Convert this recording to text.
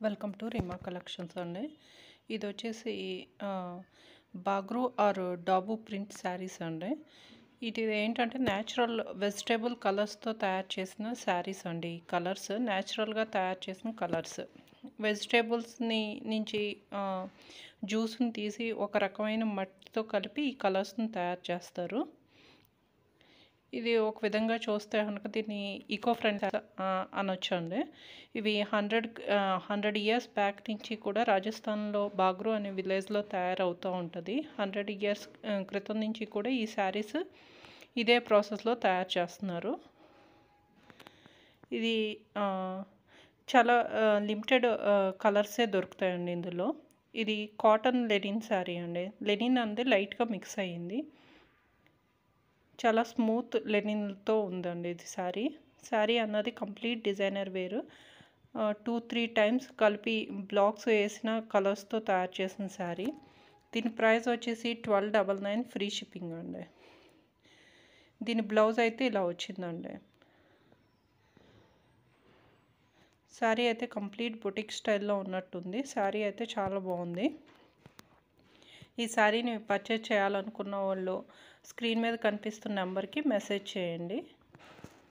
Welcome to Reema collections అండి. ఇది వచ్చేసి బాగ్రూ ఆర్ డాబు ప్రింట్ శారీస్ అండి. ఇది ఏంటంటే న్యాచురల్ వెజిటేబుల్ కలర్స్తో తయారు చేసిన శారీస్ అండి. ఈ కలర్స్ న్యాచురల్గా తయారు చేసిన కలర్స్ వెజిటేబుల్స్ని నుంచి జ్యూస్ని తీసి ఒక రకమైన మట్టితో కలిపి ఈ కలర్స్ని తయారు చేస్తారు. ఇది ఒక విధంగా చూస్తే కనుక దీన్ని ఈకో ఫ్రెండ్లీ అనొచ్చు అండి. ఇవి 100 ఇయర్స్ బ్యాక్ నుంచి కూడా రాజస్థాన్లో బాగ్రూ అనే విలేజ్లో తయారవుతూ ఉంటుంది. 100 ఇయర్స్ క్రితం నుంచి కూడా ఈ శారీస్ ఇదే ప్రాసెస్లో తయారు చేస్తున్నారు. ఇది చాలా లిమిటెడ్ కలర్సే దొరుకుతాయండి ఇందులో. ఇది కాటన్ లెనిన్ శారీ అండి. లెనిన్ అనేది లైట్గా మిక్స్ అయ్యింది. చాలా స్మూత్ లెనిన్తో ఉందండి ఇది శారీ అన్నది కంప్లీట్ డిజైనర్ వేరు. 2-3 టైమ్స్ కలిపి బ్లాక్స్ వేసిన కలర్స్తో తయారు చేసిన శారీ. దీని ప్రైస్ వచ్చేసి 1299 ఫ్రీ షిప్పింగ్ అండి. దీని బ్లౌజ్ అయితే ఇలా వచ్చిందండి. శారీ అయితే కంప్లీట్ బొటిక్ స్టైల్లో ఉన్నట్టుంది. శారీ అయితే చాలా బాగుంది. ఈ శారీని పర్చేజ్ చేయాలనుకున్న వాళ్ళు స్క్రీన్ మీద కనిపిస్తున్న నెంబర్కి మెసేజ్ చేయండి.